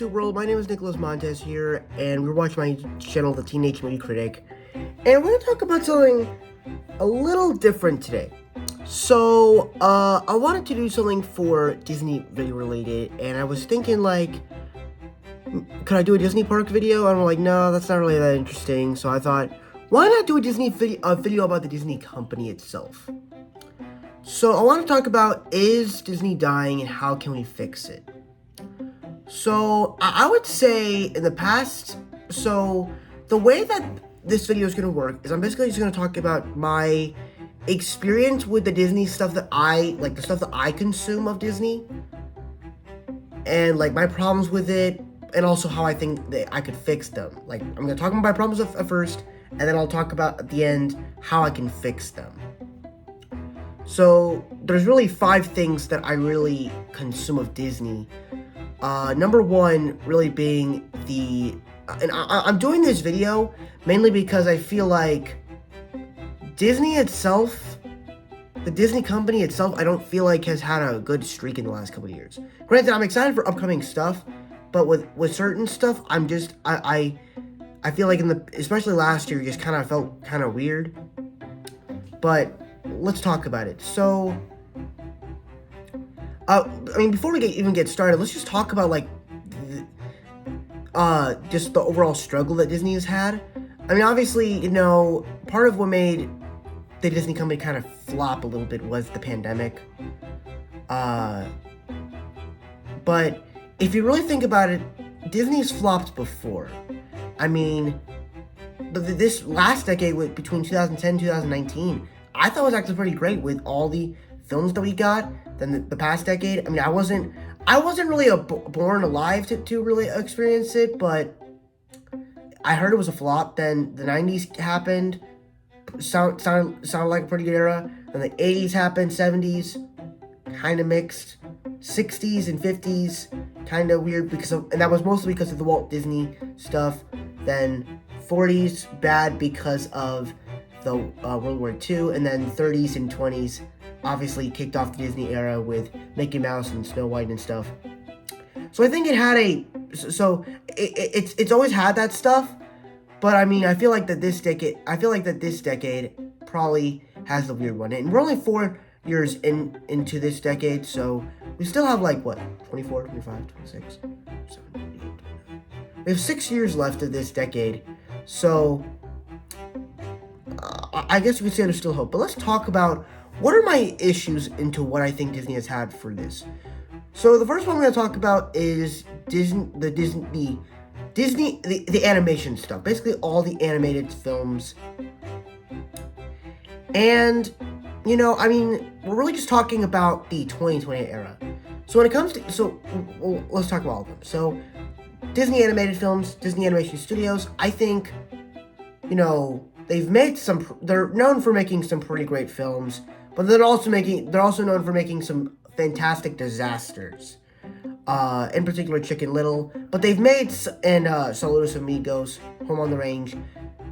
YouTube world, my name is Nicholas Montez here, and we're watching my channel, The Teenage Movie Critic, and we're going to talk about something a little different today. So, I wanted to do something for Disney video related, and I was thinking, like, could I do a Disney park video? And I'm like, no, that's not really that interesting, so I thought, why not do a video about the Disney company itself? So, I want to talk about, is Disney dying, and how can we fix it? So, I would say in the past, so the way that this video is going to work is I'm basically just going to talk about my experience with the Disney stuff that the stuff that I consume of Disney, and, like, my problems with it, and also how I think that I could fix them. Like, I'm going to talk about my problems at first, and then I'll talk about at the end how I can fix them. So, there's really 5 things that I really consume of Disney. Number 1 really being I'm doing this video mainly because I feel like Disney itself, the Disney company itself, I don't feel like has had a good streak in the last couple of years. Granted, I'm excited for upcoming stuff, but with certain stuff, I'm just, I feel like especially last year, just kind of felt kind of weird. But let's talk about it. So, before we even get started, let's just talk about, like, just the overall struggle that Disney has had. I mean, obviously, part of what made the Disney company kind of flop a little bit was the pandemic. But if you really think about it, Disney's flopped before. I mean, this last decade, between 2010 and 2019, I thought was actually pretty great with all the films that we got. Then the past decade, I mean, I wasn't really born alive to really experience it, but I heard it was a flop. Then the 90s happened, sounded like a pretty good era. Then the 80s happened, 70s, kind of mixed, 60s and 50s, kind of weird and that was mostly because of the Walt Disney stuff. Then 40s, bad because of the World War II, and then 30s and 20s obviously kicked off the Disney era with Mickey Mouse and Snow White and stuff. So I think it had it's always had that stuff, but I mean, I feel like that this decade probably has the weird one. And we're only 4 years into this decade, so we still have, like, what, 24, 25, 26, 27, 28, 29. We have 6 years left of this decade, so I guess you could say there's still hope. But let's talk about what are my issues into what I think Disney has had for this. So the first one I'm going to talk about is the animation stuff. Basically all the animated films. And, we're really just talking about the 2020 era. So when it comes to, let's talk about all of them. So Disney animated films, Disney Animation Studios, I think, they're known for making some pretty great films, but they're also known for making some fantastic disasters. In particular, Chicken Little, but they've made Saludos Amigos, Home on the Range,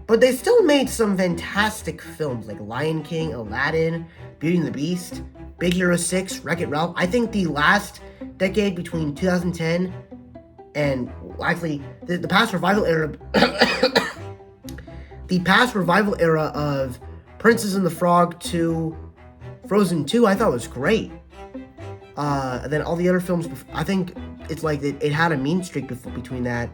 but they still made some fantastic films like Lion King, Aladdin, Beauty and the Beast, Big Hero 6, Wreck-It Ralph. I think the last decade between 2010 and actually the past revival era. The past revival era of Princess and the Frog 2, Frozen 2, I thought was great. And then all the other films, I think it's like it had a mean streak between that.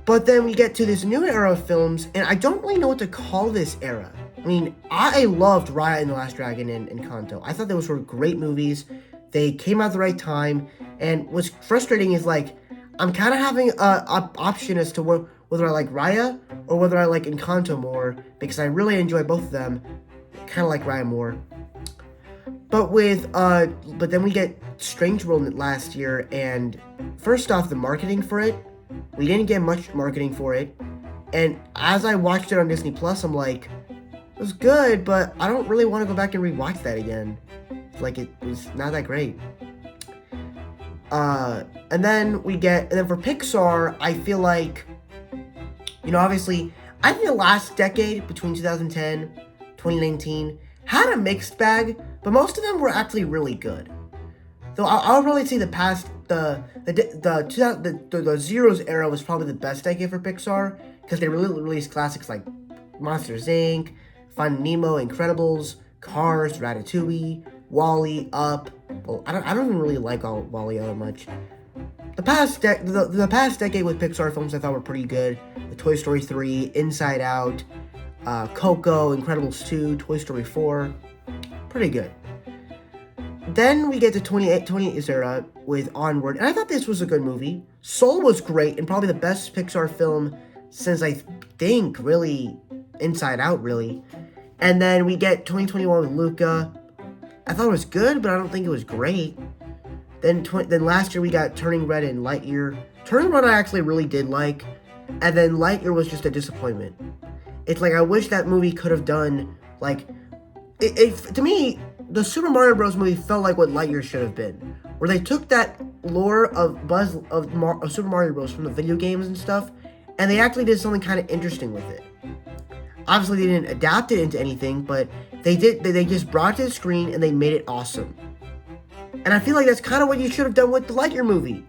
But then we get to this new era of films, and I don't really know what to call this era. I mean, I loved Raya and the Last Dragon and Encanto. I thought those were great movies. They came out at the right time, and what's frustrating is, like, I'm kind of having an option as to whether I like Raya or whether I like Encanto more, because I really enjoy both of them. Kind of like Raya more. But then we get Strange World last year, and first off, the marketing for it, we didn't get much marketing for it. And as I watched it on Disney Plus, I'm like, it was good, but I don't really want to go back and rewatch that again. Like, it was not that great. And then for Pixar, I feel like, obviously, I think the last decade between 2010, 2019 had a mixed bag, but most of them were actually really good. Though I'll probably say the the Zeros era was probably the best decade for Pixar because they released classics like Monsters Inc., Finding Nemo, Incredibles, Cars, Ratatouille, Wall-E, Up. Well, I don't even really like all Wall-E that much. The past decade with Pixar films I thought were pretty good. The Toy Story 3, Inside Out, Coco, Incredibles 2, Toy Story 4, pretty good. Then we get to 20th era with Onward, and I thought this was a good movie. Soul was great, and probably the best Pixar film since I think, really, Inside Out, really. And then we get 2021 with Luca. I thought it was good, but I don't think it was great. Then last year we got Turning Red and Lightyear. Turning Red I actually really did like, and then Lightyear was just a disappointment. It's like, I wish that movie could have done, like, to me, the Super Mario Bros. Movie felt like what Lightyear should have been, where they took that lore of Super Mario Bros. From the video games and stuff, and they actually did something kind of interesting with it. Obviously, they didn't adapt it into anything, but they did. They just brought it to the screen and they made it awesome. And I feel like that's kind of what you should have done with the Lightyear movie.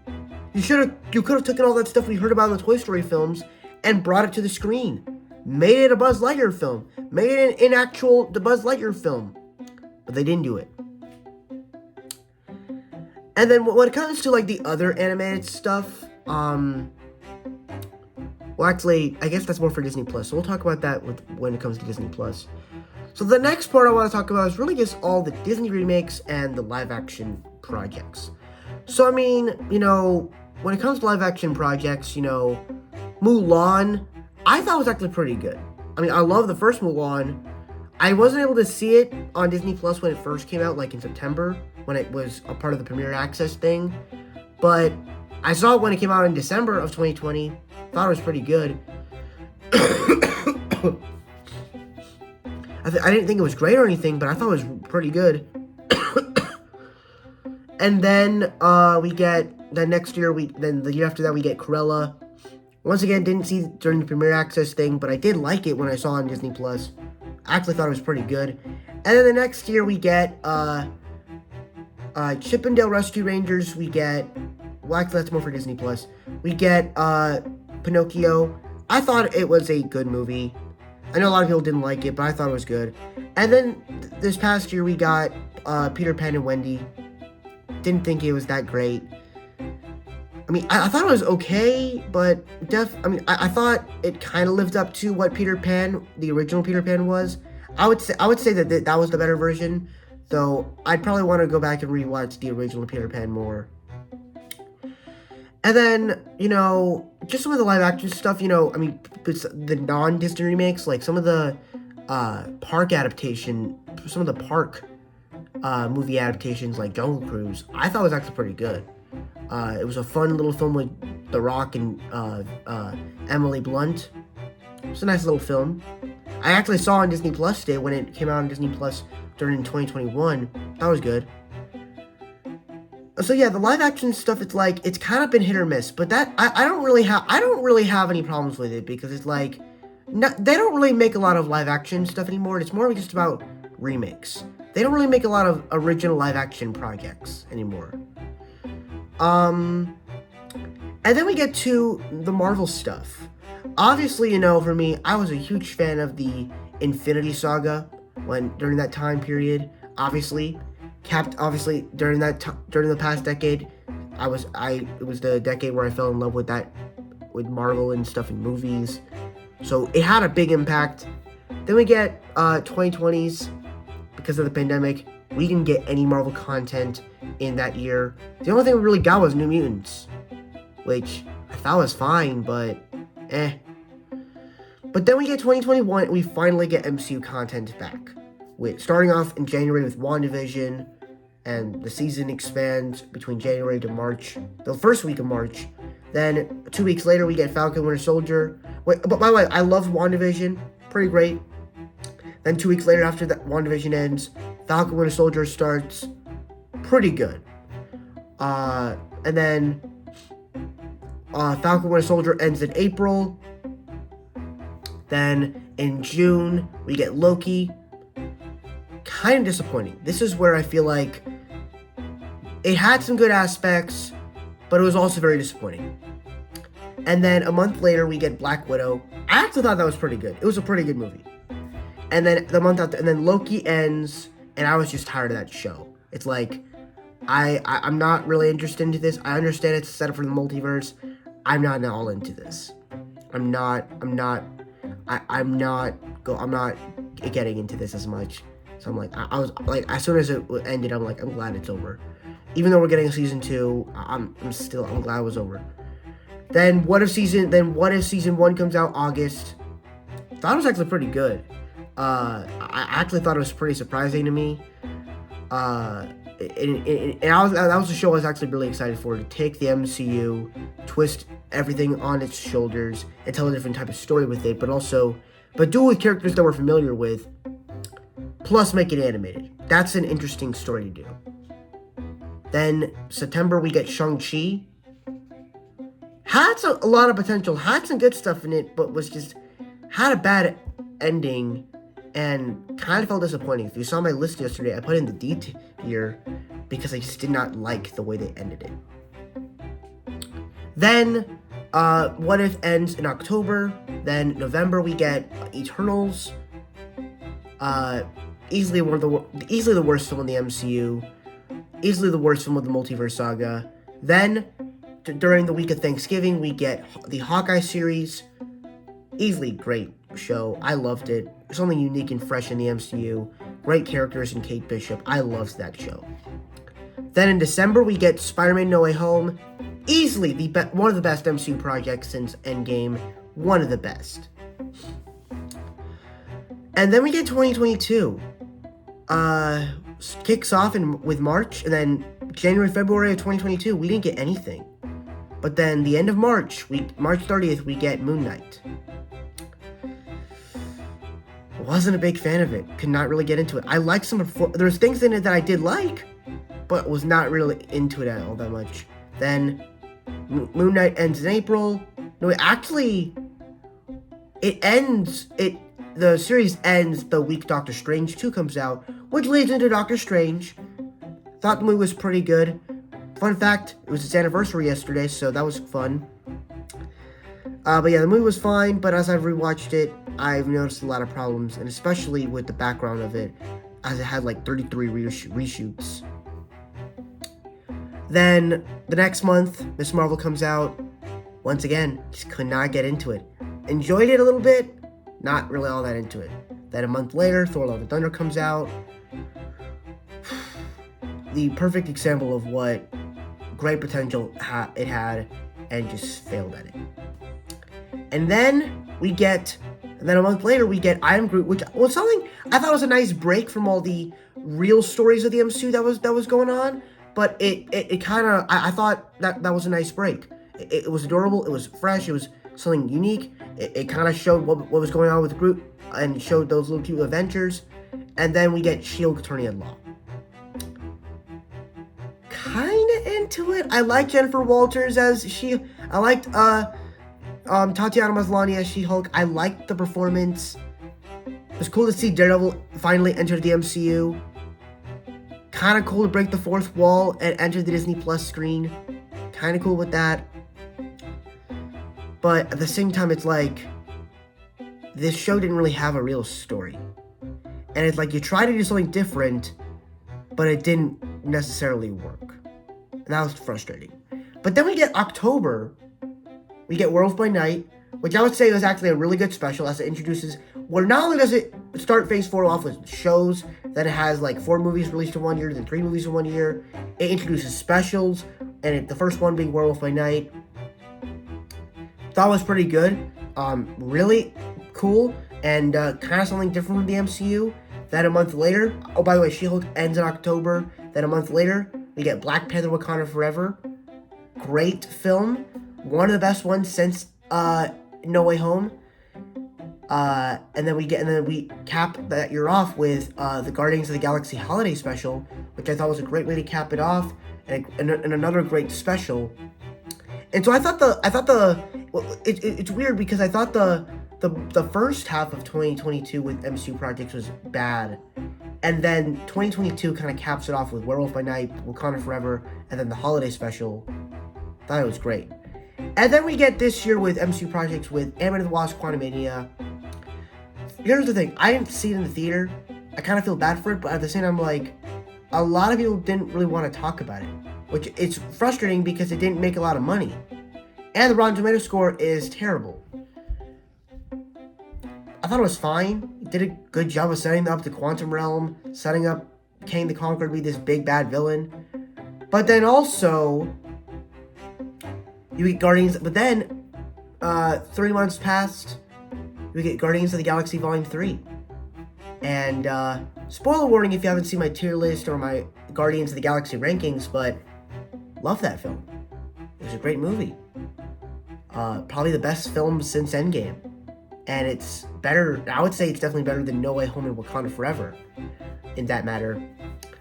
You could have taken all that stuff we heard about in the Toy Story films and brought it to the screen, made it a Buzz Lightyear film, made it the Buzz Lightyear film. But they didn't do it. And then when it comes to like the other animated stuff, well, actually, I guess that's more for Disney Plus. So we'll talk about that when it comes to Disney Plus. So the next part I want to talk about is really just all the Disney remakes and the live action projects. So I mean, when it comes to live action projects, Mulan, I thought was actually pretty good. I mean, I love the first Mulan. I wasn't able to see it on Disney Plus when it first came out, like in September, when it was a part of the Premier Access thing. But I saw it when it came out in December of 2020. Thought it was pretty good. I didn't think it was great or anything, but I thought it was pretty good. And then we get the next year. Then the year after that we get Cruella. Once again, didn't see it during the Premier Access thing, but I did like it when I saw it on Disney Plus. I actually thought it was pretty good. And then the next year we get Chip 'n Dale Rescue Rangers. We get, well, actually that's more for Disney Plus. We get Pinocchio. I thought it was a good movie. I know a lot of people didn't like it, but I thought it was good. And then this past year we got Peter Pan and Wendy. Didn't think it was that great. I mean, I thought it was okay, but I thought it kind of lived up to what Peter Pan, the original Peter Pan, was. I would say that was the better version, though I'd probably want to go back and rewatch the original Peter Pan more. And then, just some of the live action stuff, the non-Disney remakes, like some of the park movie adaptations, like Jungle Cruise, I thought was actually pretty good. It was a fun little film with The Rock and Emily Blunt. It was a nice little film. I actually saw on Disney Plus today when it came out on Disney Plus during 2021. That was good. So yeah, the live action stuff, it's kind of been hit or miss, but that I don't really have any problems with it, because it's like they don't really make a lot of live action stuff anymore. It's more just about remakes. They don't really make a lot of original live action projects anymore. And then we get to the Marvel stuff. Obviously, for me, I was a huge fan of the Infinity Saga during that time period. Obviously, during the past decade, it was the decade where I fell in love with Marvel and stuff in movies. So it had a big impact. Then we get 2020s. Because of the pandemic, we didn't get any Marvel content in that year. The only thing we really got was New Mutants, which I thought was fine, but But then we get 2021, and we finally get MCU content back. Starting off in January with WandaVision, and the season expands between January to March, the first week of March. Then 2 weeks later, we get Falcon Winter Soldier. But by the way, I love WandaVision, pretty great. Then 2 weeks later, after that WandaVision ends, Falcon Winter Soldier starts, pretty good. And then Falcon Winter Soldier ends in April. Then in June, we get Loki. Kind of disappointing. This is where I feel like it had some good aspects, but it was also very disappointing. And then a month later, we get Black Widow. I actually thought that was pretty good. It was a pretty good movie. And then the month after, and then Loki ends, and I was just tired of that show. It's like, I'm not really interested into this. I understand it's set up for the multiverse. I'm not all into this. I'm not getting into this as much. So I'm like, I was like, as soon as it ended, I'm like, I'm glad it's over. Even though we're getting a season 2, I'm glad it was over. Then what if season 1 comes out August? Thought it was actually pretty good. I actually thought it was pretty surprising to me. That was a show I was actually really excited for, to take the MCU, twist everything on its shoulders, and tell a different type of story with it, but do it with characters that we're familiar with, plus make it animated. That's an interesting story to do. Then September we get Shang-Chi. Had a lot of potential, had some good stuff in it, but had a bad ending and kind of felt disappointing. If you saw my list yesterday, I put in the D tier because I just did not like the way they ended it. Then What If ends in October. Then November we get Eternals. Easily the worst film in the MCU. Easily the worst film of the Multiverse Saga. Then during the week of Thanksgiving, we get the Hawkeye series. Easily great show. I loved it. Something unique and fresh in the MCU. Great characters in Kate Bishop. I loved that show. Then in December, we get Spider-Man No Way Home. Easily one of the best MCU projects since Endgame. One of the best. And then we get 2022. Kicks off with March, and then January, February of 2022, we didn't get anything. But then the end of March, March 30th, we get Moon Knight. Wasn't a big fan of it. Could not really get into it. I liked there's things in it that I did like, but was not really into it all that much. Then Moon Knight ends in April. No, actually, the series ends the week Doctor Strange 2 comes out, which leads into Doctor Strange. Thought the movie was pretty good. Fun fact, it was its anniversary yesterday, so that was fun. But yeah, the movie was fine, but as I've rewatched it, I've noticed a lot of problems, and especially with the background of it, as it had like 33 reshoots. Then, the next month, Ms. Marvel comes out. Once again, just could not get into it. Enjoyed it a little bit, not really all that into it. Then a month later, Thor Love and Thunder comes out. The perfect example of what great potential it had, and just failed at it. And then a month later, we get I Am Groot, which was something I thought was a nice break from all the real stories of the MCU that was going on. But it kind of, I thought that was a nice break. It was adorable, it was fresh, it was something unique. It kind of showed what was going on with Groot and showed those little cute adventures. And then we get S.H.I.E.L.D. Attorney at Law. Kind of into it. I like Jennifer Walters as I liked Tatiana Maslany as She-Hulk. I liked the performance. It was cool to see Daredevil finally enter the MCU. Kind of cool to break the fourth wall and enter the Disney Plus screen. Kind of cool with that. But at the same time, it's like, this show didn't really have a real story. And it's like, you try to do something different, but it didn't necessarily work. And that was frustrating. But then we get October. We get Werewolf by Night, which I would say was actually a really good special, as it introduces, where not only does it start Phase 4 off with shows, then it has like 4 movies released in 1 year, then 3 movies in 1 year. It introduces specials, and the first one being Werewolf by Night. Thought it was pretty good. Really cool, and kind of something different from the MCU. Then a month later, oh, by the way, She-Hulk ends in October. Then a month later, we get Black Panther Wakanda Forever. Great film. One of the best ones since No Way Home. And then we cap that year off with the Guardians of the Galaxy Holiday Special, which I thought was a great way to cap it off, and another great special. And so it's weird because I thought the first half of 2022 with MCU projects was bad, and then 2022 kind of caps it off with Werewolf by Night, Wakanda Forever, and then the Holiday Special. Thought it was great. And then we get this year with MCU projects with Ant-Man and the Wasp: Quantumania. Here's the thing, I didn't see it in the theater. I kind of feel bad for it, but at the same time, like, a lot of people didn't really want to talk about it, which it's frustrating because it didn't make a lot of money. And the Rotten Tomatoes score is terrible. I thought it was fine. It did a good job of setting up the Quantum Realm, setting up Kang the Conqueror to be this big bad villain. But then also, you get Guardians, but then 3 months passed, we get Guardians of the Galaxy Volume 3. And spoiler warning if you haven't seen my tier list or my Guardians of the Galaxy rankings, but love that film. It was a great movie. Probably the best film since Endgame. And it's better, I would say it's definitely better than No Way Home and Wakanda Forever, in that matter.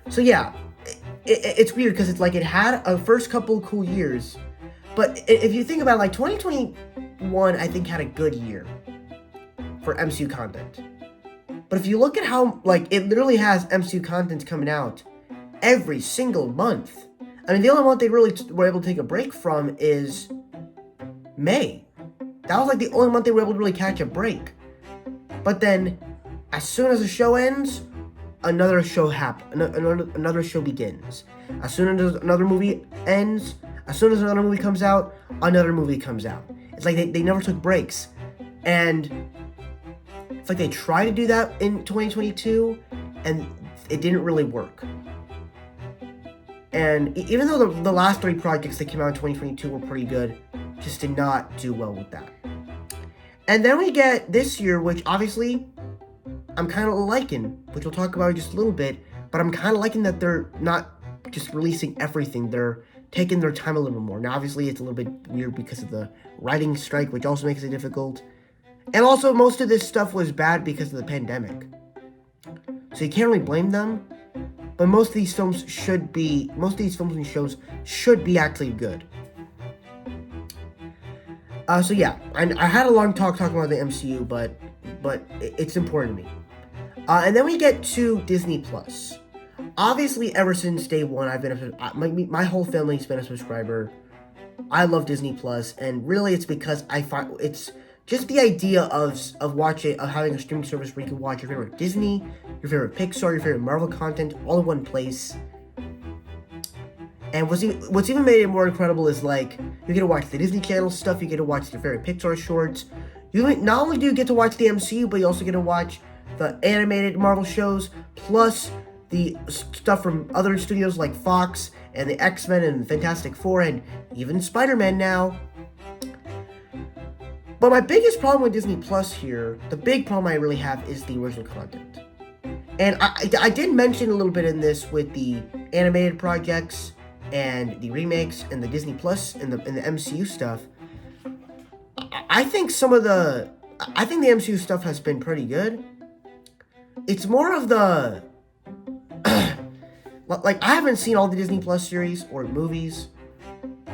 So yeah, it's weird because it's like it had a first couple cool years, but if you think about it, like 2021, I think had a good year for MCU content. But if you look at how, like, it literally has MCU content coming out every single month. I mean, the only month they really were able to take a break from is May. That was like the only month they were able to really catch a break. But then, as soon as the show ends, another show another show begins. As soon as another movie ends, as soon as another movie comes out, another movie comes out. It's like they never took breaks. And it's like they tried to do that in 2022, and it didn't really work. And even though the last 3 projects that came out in 2022 were pretty good, just did not do well with that. And then we get this year, which obviously I'm kind of liking, which we'll talk about in just a little bit, but I'm kind of liking that they're not just releasing everything. They're taking their time a little bit more. Now, obviously, it's a little bit weird because of the writing strike, which also makes it difficult. And also, most of this stuff was bad because of the pandemic. So you can't really blame them. But most of these films and shows should be actually good. So yeah, I had a long talk talking about the MCU, but it's important to me. And then we get to Disney Plus. Obviously, ever since day one, I've been my whole family's been a subscriber. I love Disney Plus, and really, it's because I find it's just the idea of having a streaming service where you can watch your favorite Disney, your favorite Pixar, your favorite Marvel content all in one place. And what's even made it more incredible is, like, you get to watch the Disney Channel stuff, you get to watch your favorite Pixar shorts. Not only do you get to watch the MCU, but you also get to watch the animated Marvel shows, plus the stuff from other studios like Fox and the X-Men and Fantastic Four and even Spider-Man now. But my biggest problem with Disney Plus here, the big problem I really have, is the original content. And I did mention a little bit in this with the animated projects and the remakes and the Disney Plus and the MCU stuff. I think the MCU stuff has been pretty good. It's more of the like, I haven't seen all the Disney Plus series or movies.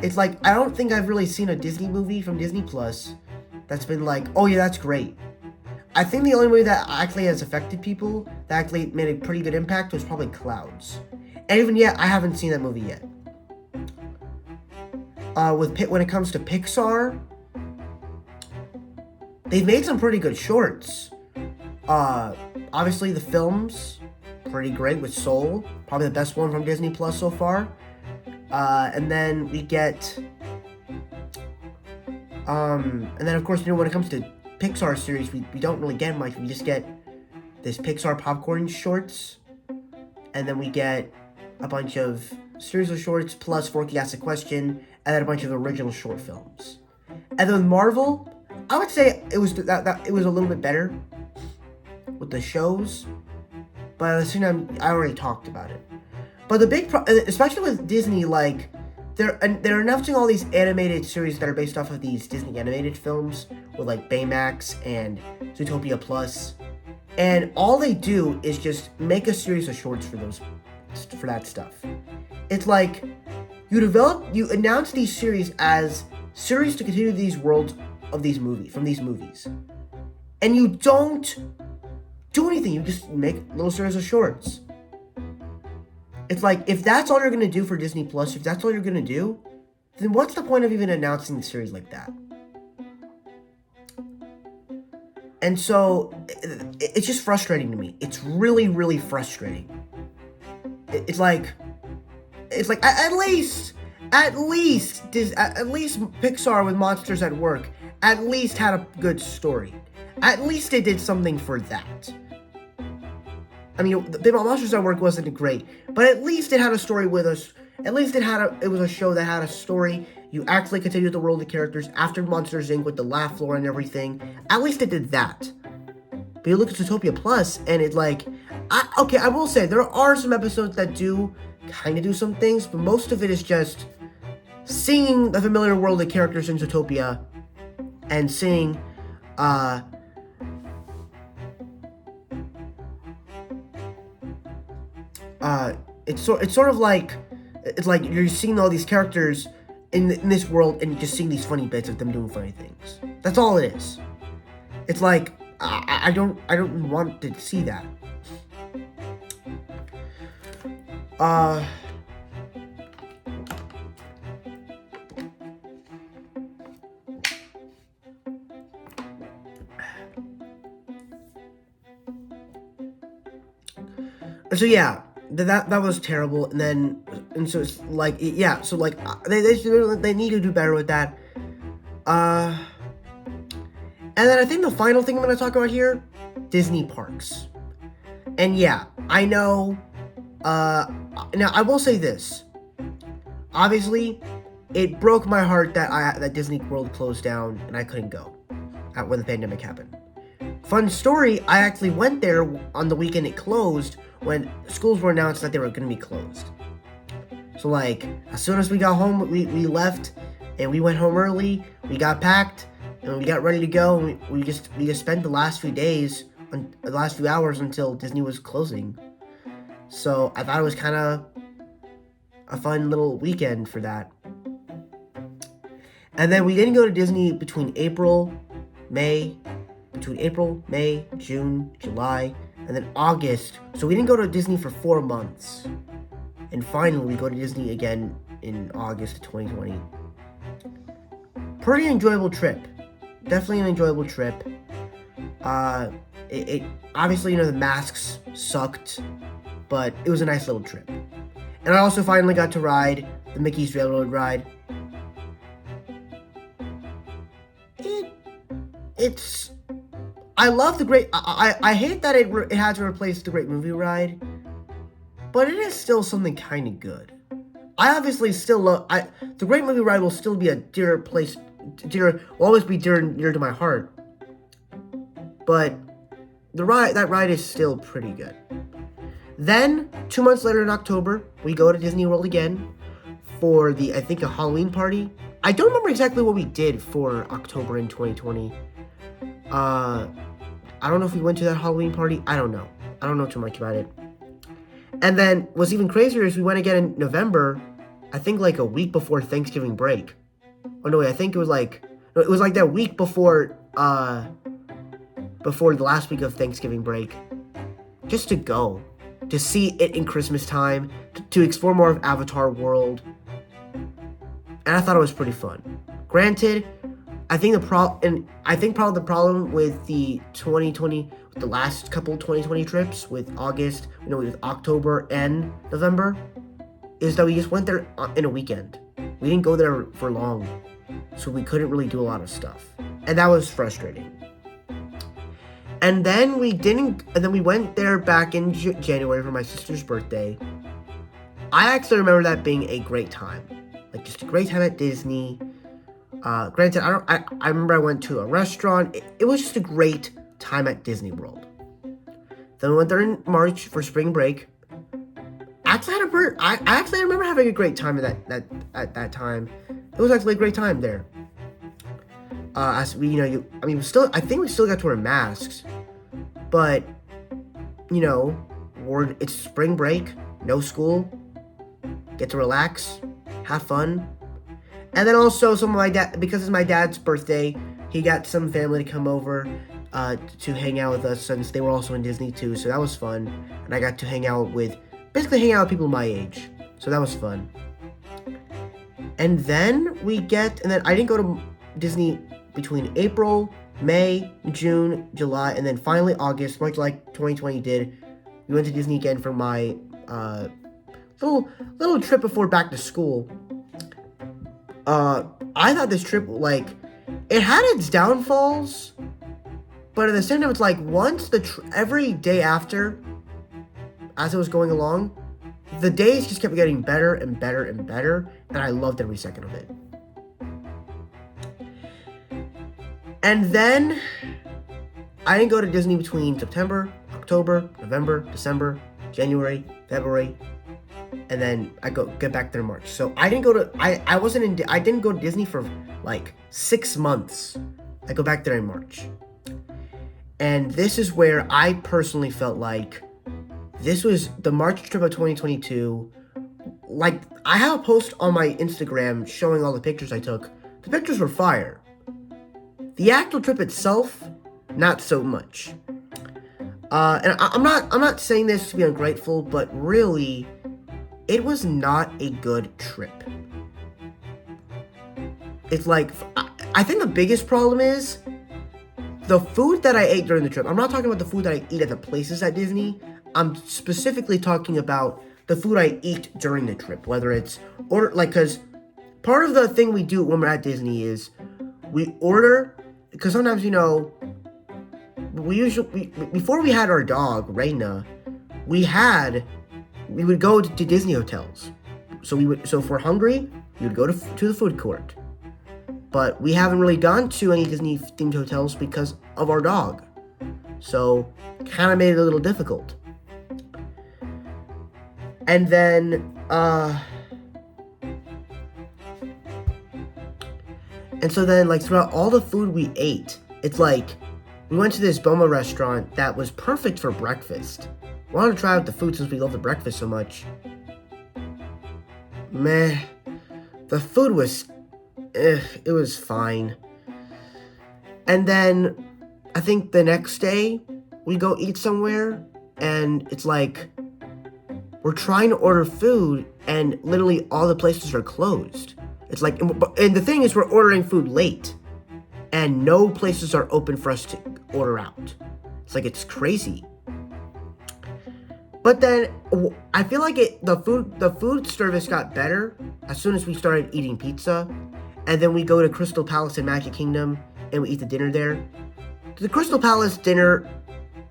It's like, I don't think I've really seen a Disney movie from Disney Plus that's been like, oh yeah, that's great. I think the only movie that actually has affected people, that actually made a pretty good impact, was probably Clouds. And even yet, I haven't seen that movie yet. When it comes to Pixar, they've made some pretty good shorts. Obviously the films, pretty great with Soul, probably the best one from Disney Plus so far. And then we get, and then of course, when it comes to Pixar series, we don't really get much. We just get this Pixar popcorn shorts, and then we get a bunch of series of shorts plus Forky Asks a Question, and then a bunch of original short films. And then Marvel, I would say it was it was a little bit better with the shows, but at the same time, I already talked about it. But the big especially with Disney, like, they're announcing all these animated series that are based off of these Disney animated films with, like, Baymax and Zootopia Plus, and all they do is just make a series of shorts for that stuff. It's like you announce these series as series to continue these worlds of these movies, and you don't do anything. You just make little series of shorts. It's like, if that's all you're gonna do for Disney Plus, if that's all you're gonna do, then what's the point of even announcing the series like that? And so, it's just frustrating to me. It's really, really frustrating. It's like at least Pixar with Monsters at Work at least had a good story. At least they did something for that. I mean, the Monsters at Work wasn't great, but at least it had a story with us. At least it was a show that had a story. You actually continued the world of characters after Monsters Inc. with the laugh floor and everything. At least it did that. But you look at Zootopia Plus, and it's like, I will say, there are some episodes that do kind of do some things, but most of it is just seeing the familiar world of characters in Zootopia, and seeing, it's sort of like, it's like you're seeing all these characters in this world, and you're just seeing these funny bits of them doing funny things. That's all it is. It's like, I don't want to see that. So yeah, that was terrible. And so it's like, yeah, so like they need to do better with that. And then I think the final thing I'm going to talk about here, Disney parks. And yeah, I know, now I will say this. Obviously, it broke my heart that Disney World closed down and I couldn't go when the pandemic happened. Fun story, I actually went there on the weekend it closed when schools were announced that they were going to be closed. So like, as soon as we got home, we left and we went home early, we got packed, and we got ready to go, and we just spent the last few days, the last few hours until Disney was closing. So I thought it was kind of a fun little weekend for that. And then we didn't go to Disney between April, May, June, July, and then August. So we didn't go to Disney for 4 months. And finally, we go to Disney again in August of 2020. Pretty enjoyable trip. Definitely an enjoyable trip. It obviously, the masks sucked, but it was a nice little trip. And I also finally got to ride the Mickey's Railroad ride. I love the Great. I hate that it had to replace the Great Movie Ride, but it is still something kind of good. I obviously still love. The Great Movie Ride will still be a dear place. Will always be dear to my heart. But that ride is still pretty good. Then 2 months later in October, we go to Disney World again for I think a Halloween party. I don't remember exactly what we did for October in 2020. I don't know if we went to that Halloween party. I don't know. I don't know too much about it. And then what's even crazier is we went again in November, I think like a week before Thanksgiving break. Oh no, wait, I think it was like that week before the last week of Thanksgiving break. Just to see it in Christmas time, to explore more of Avatar World. And I thought it was pretty fun. Granted, I think probably the problem with the 2020, with the last couple 2020 trips with August, with October and November, is that we just went there in a weekend. We didn't go there for long, so we couldn't really do a lot of stuff, and that was frustrating. And then we went there back in January for my sister's birthday. I actually remember that being a great time, like just a great time at Disney. Granted, I remember I went to a restaurant. It was just a great time at Disney World. Then we went there in March for spring break. I actually remember having a great time at that time. It was actually a great time there. As we, I think we still got to wear masks, but it's spring break, no school, get to relax, have fun. And then also because it's my dad's birthday, he got some family to come over to hang out with us since they were also in Disney too, so that was fun. And I got to hang out with people my age, so that was fun. And then I didn't go to Disney between April, May, June, July, and then finally August, much like 2020 did. We went to Disney again for my little trip before back to school. I thought this trip, like, it had its downfalls, but at the same time, it's like once every day after, as it was going along, the days just kept getting better and better and better, and I loved every second of it. And then I didn't go to Disney between September, October, November, December, January, February, and then I get back there in March. So I didn't go to I didn't go to Disney for like 6 months. I go back there in March. And this is where I personally felt like this was the March trip of 2022. Like, I have a post on my Instagram showing all the pictures I took. The pictures were fire. The actual trip itself, not so much. And I'm not saying this to be ungrateful, but really, it was not a good trip. It's like, I think the biggest problem is the food that I ate during the trip. I'm not talking about the food that I eat at the places at Disney. I'm specifically talking about the food I eat during the trip, whether it's because part of the thing we do when we're at Disney is we order, because sometimes, before we had our dog, Reina, we would go to Disney hotels. So if we're hungry, we would go to the food court. But we haven't really gone to any Disney themed hotels because of our dog. So kind of made it a little difficult. And then, like, throughout all the food we ate, it's like, we went to this Boma restaurant that was perfect for breakfast. Wanted to try out the food since we love the breakfast so much. Meh. The food was, it was fine. And then, I think the next day, we go eat somewhere, and it's like, we're trying to order food, and literally all the places are closed. It's like, and the thing is, we're ordering food late, and no places are open for us to order out. It's like, it's crazy. But then, I feel like the food service got better as soon as we started eating pizza, and then we go to Crystal Palace and Magic Kingdom, and we eat the dinner there. The Crystal Palace dinner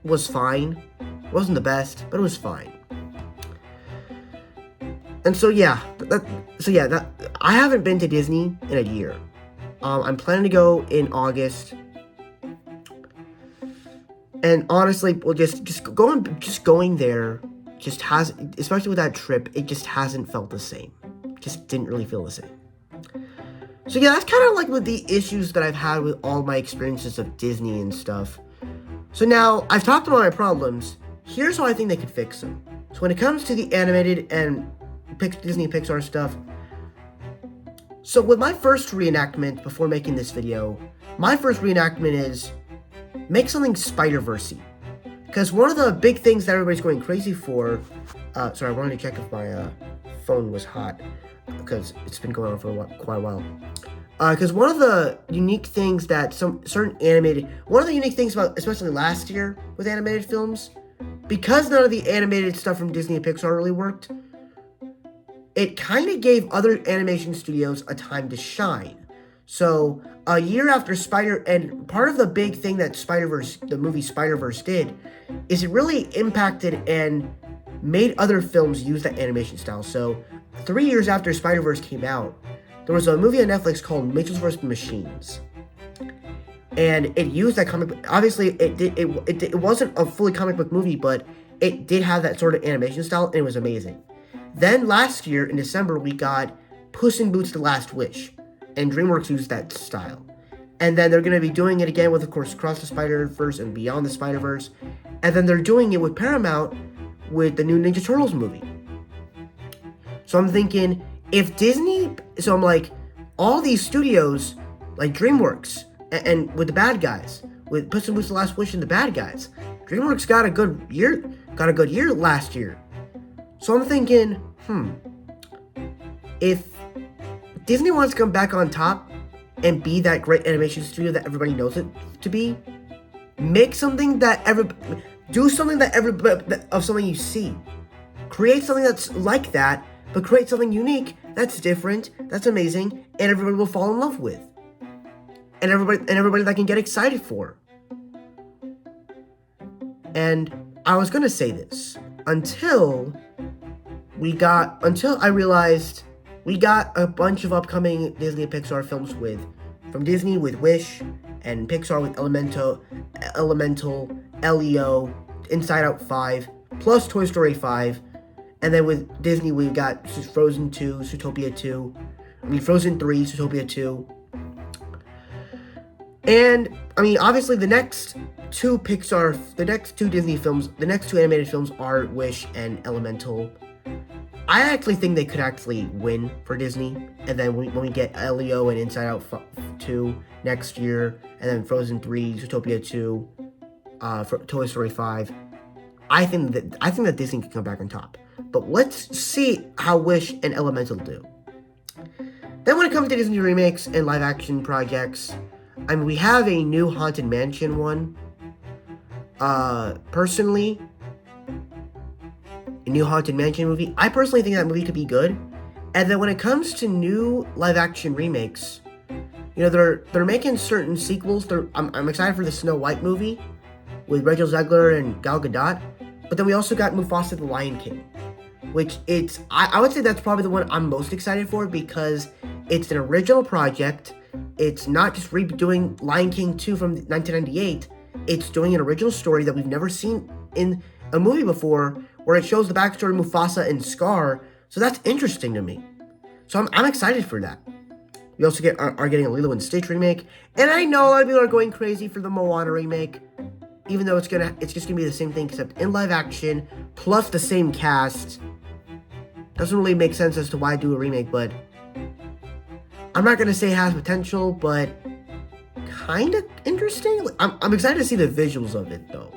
was fine. It wasn't the best, but it was fine. And so I haven't been to Disney in a year. I'm planning to go in August. And honestly, well, just going there just has, especially with that trip, it just hasn't felt the same. Just didn't really feel the same. So yeah, that's kind of like with the issues that I've had with all my experiences of Disney and stuff. So now, I've talked about my problems. Here's how I think they could fix them. So when it comes to the animated and Disney Pixar stuff, so with my first reenactment before making this video, my first reenactment is make something Spider-Verse-y. Because one of the big things that everybody's going crazy for, sorry, I wanted to check if my phone was hot, because it's been going on for quite a while. Because one of the unique things that one of the unique things about, especially last year with animated films, because none of the animated stuff from Disney and Pixar really worked, it kind of gave other animation studios a time to shine. So, a year after and part of the big thing that the movie Spider-Verse did, is it really impacted and made other films use that animation style. So, 3 years after Spider-Verse came out, there was a movie on Netflix called Mitchell's vs. Machines. And it used that comic book. Obviously, it wasn't a fully comic book movie, but it did have that sort of animation style, and it was amazing. Then last year, in December, we got Puss in Boots: The Last Wish, and DreamWorks used that style. And then they're going to be doing it again with, of course, Across the Spider-Verse and Beyond the Spider-Verse. And then they're doing it with Paramount with the new Ninja Turtles movie. So I'm thinking, I'm like, all these studios, like DreamWorks, and with the bad guys, with Puss in Boots: The Last Wish and the bad guys, DreamWorks got a good year last year. So I'm thinking, if Disney wants to come back on top and be that great animation studio that everybody knows it to be. Make something that do something of something you see. Create something that's like that, but create something unique, that's different, that's amazing, and everybody will fall in love with. And everybody that can get excited for. And I was gonna say this until I realized we got a bunch of upcoming Disney and Pixar films from Disney with Wish, and Pixar with Elemental, Elio, Inside Out 5, plus Toy Story 5, and then with Disney we've got Frozen 2, Zootopia 2, Frozen 3, Zootopia 2, and obviously the next two Disney films, the next two animated films are Wish and Elemental. I actually think they could actually win for Disney, and then when we get Elio and Inside Out 2 next year, and then Frozen 3, Zootopia 2, Toy Story 5, I think that Disney can come back on top. But let's see how Wish and Elemental do. Then when it comes to Disney remakes and live action projects, we have a new Haunted Mansion one. Personally, a new Haunted Mansion movie. I personally think that movie could be good. And then when it comes to new live action remakes, they're making certain sequels. I'm excited for the Snow White movie with Rachel Zegler and Gal Gadot. But then we also got Mufasa the Lion King, which I would say that's probably the one I'm most excited for because it's an original project. It's not just redoing Lion King 2 from 1998. It's doing an original story that we've never seen in a movie before, where it shows the backstory of Mufasa and Scar. So that's interesting to me. So I'm excited for that. We also are getting a Lilo and Stitch remake, and I know a lot of people are going crazy for the Moana remake, even though it's just gonna be the same thing except in live action plus the same cast. Doesn't really make sense as to why do a remake, but I'm not gonna say it has potential, but kind of interesting. I'm excited to see the visuals of it though.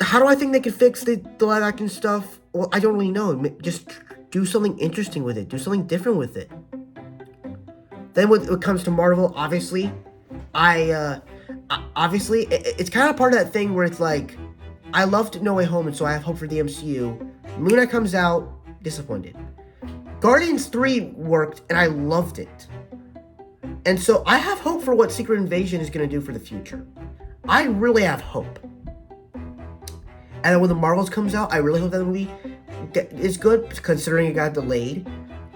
How do I think they could fix the live action stuff? Well, I don't really know. Just do something interesting with it. Do something different with it. Then when it comes to Marvel, obviously, it's kind of part of that thing where it's like, I loved No Way Home, and so I have hope for the MCU. Moon Knight comes out, disappointed. Guardians 3 worked, and I loved it. And so I have hope for what Secret Invasion is going to do for the future. I really have hope. And then when the Marvels comes out, I really hope that movie is good, considering it got delayed.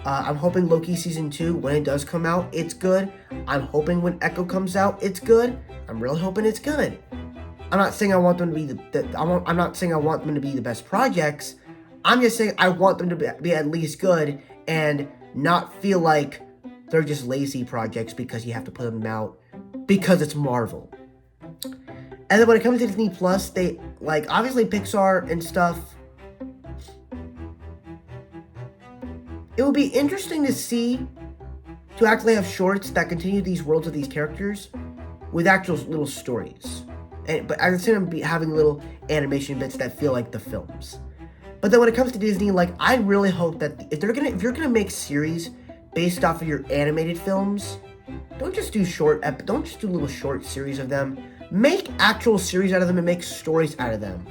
I'm hoping Loki Season 2, when it does come out, it's good. I'm hoping when Echo comes out, it's good. I'm really hoping it's good. I'm not saying I want them to be I'm not saying I want them to be the best projects. I'm just saying I want them to be at least good and not feel like they're just lazy projects because you have to put them out because it's Marvel. And then when it comes to Disney Plus, they, obviously Pixar and stuff, it will be interesting to see, to actually have shorts that continue these worlds of these characters with actual little stories. But at the same time, having little animation bits that feel like the films. But then when it comes to Disney, I really hope that if you're gonna make series based off of your animated films, don't just do little short series of them. Make actual series out of them and make stories out of them.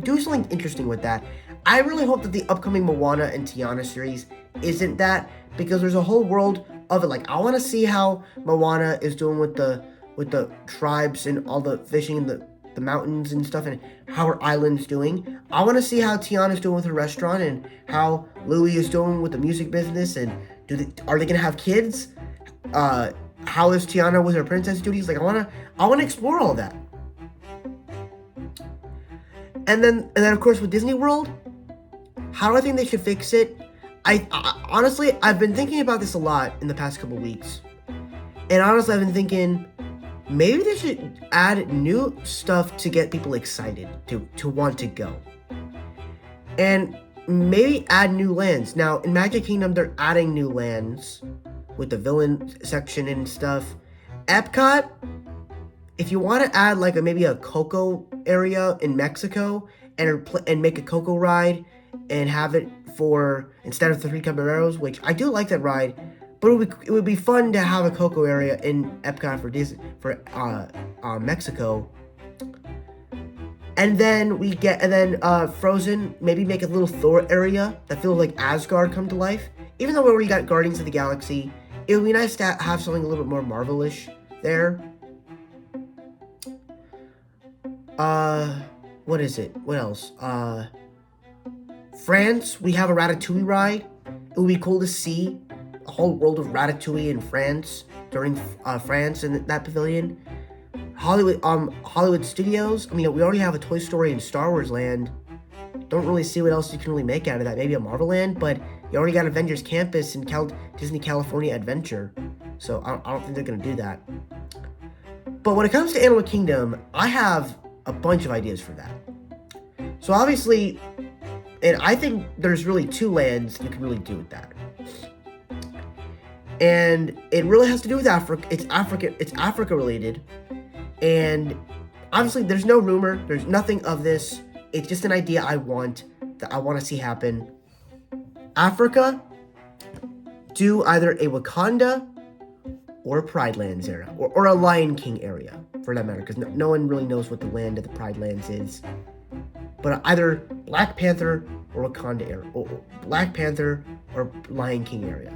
Do something interesting with that. I really hope that the upcoming Moana and Tiana series isn't that, because there's a whole world of it. I want to see how Moana is doing with the tribes and all the fishing in the mountains and stuff, and how her island's doing. I want to see how Tiana's doing with her restaurant, and how Louie is doing with the music business, and are they gonna have kids? How is Tiana with her princess duties? I want to explore all that. And then of course with Disney World, how do I think they should fix it? I honestly, I've been thinking about this a lot in the past couple weeks. And honestly, I've been thinking maybe they should add new stuff to get people excited to want to go. And maybe add new lands. Now, in Magic Kingdom, they're adding new lands with the villain section and stuff. Epcot, if you want to add maybe a Coco area in Mexico and make a Coco ride and have it for instead of the Three Caballeros, which I do like that ride, but it would be fun to have a Coco area in Epcot for Mexico. And then Frozen, maybe make a little Thor area that feels like Asgard come to life. Even though we already got Guardians of the Galaxy, it would be nice to have something a little bit more Marvel-ish there. What is it? What else? France, we have a Ratatouille ride. It would be cool to see a whole world of Ratatouille in France during France in that pavilion. Hollywood Studios. I mean, we already have a Toy Story and Star Wars land. Don't really see what else you can really make out of that. Maybe a Marvel land, but you already got Avengers Campus and Disney California Adventure. So I don't think they're gonna do that. But when it comes to Animal Kingdom, I have a bunch of ideas for that. So obviously, and I think there's really two lands you can really do with that. And it really has to do with Africa. It's Africa related. And obviously there's no rumor, there's nothing of this. It's just an idea I want to see happen. Africa, do either a Wakanda or a Pride Lands area, or a Lion King area, for that matter, because no one really knows what the land of the Pride Lands is. But either Black Panther or Wakanda area, or Black Panther or Lion King area.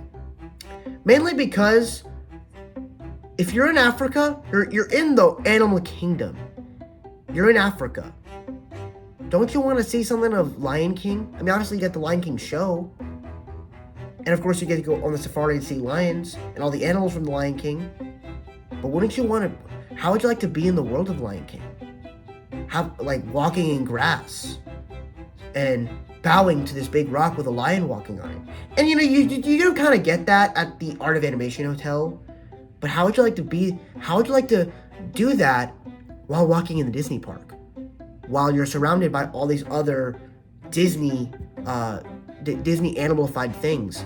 Mainly because if you're in Africa, you're in the Animal Kingdom. You're in Africa. Don't you want to see something of Lion King? I mean, obviously you get the Lion King show. And of course you get to go on the safari and see lions and all the animals from the Lion King. But wouldn't you want to, how would you like to be in the world of Lion King? Like walking in grass and bowing to this big rock with a lion walking on it. And you know, you do kind of get that at the Art of Animation Hotel. But how would you like to do that while walking in the Disney park? While you're surrounded by all these other Disney animalified things.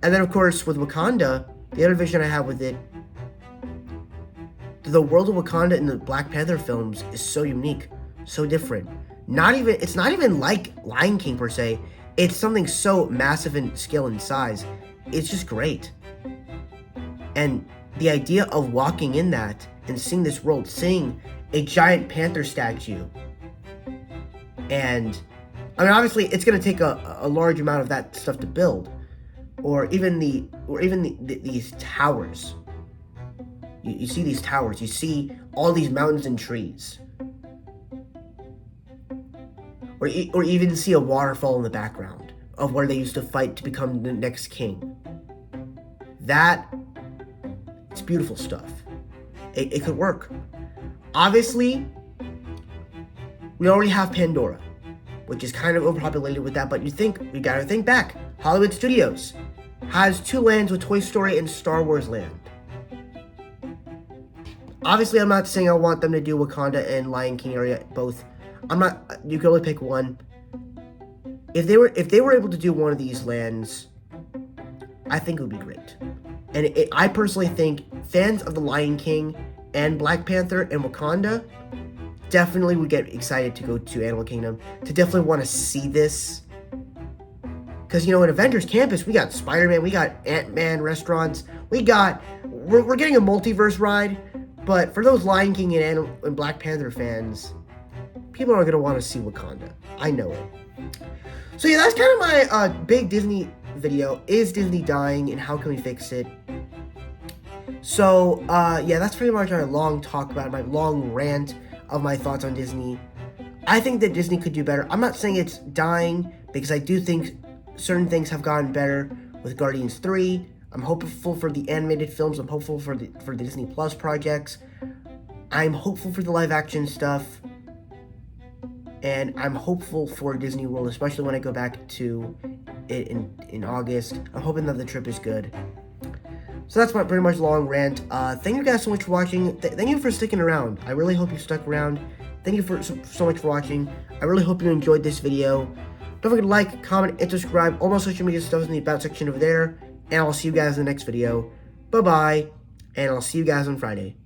And then of course with Wakanda, the other vision I have with it, the world of Wakanda in the Black Panther films is so unique, so different. It's not even like Lion King per se. It's something so massive in scale and size. It's just great. And the idea of walking in that and seeing this world, seeing a giant panther statue, and I mean, obviously, it's going to take a large amount of that stuff to build, or even these towers. You see these towers. You see all these mountains and trees, or even see a waterfall in the background of where they used to fight to become the next king. It's beautiful stuff. It could work. Obviously, we already have Pandora, which is kind of overpopulated with that, but we gotta think back. Hollywood Studios has two lands with Toy Story and Star Wars Land. Obviously, I'm not saying I want them to do Wakanda and Lion King area both. You can only pick one. If they were able to do one of these lands, I think it would be great. And I personally think fans of The Lion King and Black Panther and Wakanda definitely would get excited to go to Animal Kingdom, to definitely want to see this. Because, you know, in Avengers Campus, we got Spider-Man, we got Ant-Man restaurants, we're getting a multiverse ride, but for those Lion King and Black Panther fans, people are going to want to see Wakanda. I know it. So yeah, that's kind of my big Disney video. Is Disney dying and how can we fix it? So, yeah, that's pretty much my long talk about it, my long rant of my thoughts on Disney. I think that Disney could do better. I'm not saying it's dying, because I do think certain things have gotten better with Guardians 3. I'm hopeful for the animated films. I'm hopeful for the Disney Plus projects. I'm hopeful for the live action stuff. And I'm hopeful for Disney World, especially when I go back to it in August. I'm hoping that the trip is good. So that's my pretty much long rant. Thank you guys so much for watching. Thank you for sticking around. I really hope you stuck around. Thank you so much for watching. I really hope you enjoyed this video. Don't forget to like, comment, and subscribe. All my social media stuff is in the About section over there. And I'll see you guys in the next video. Bye-bye. And I'll see you guys on Friday.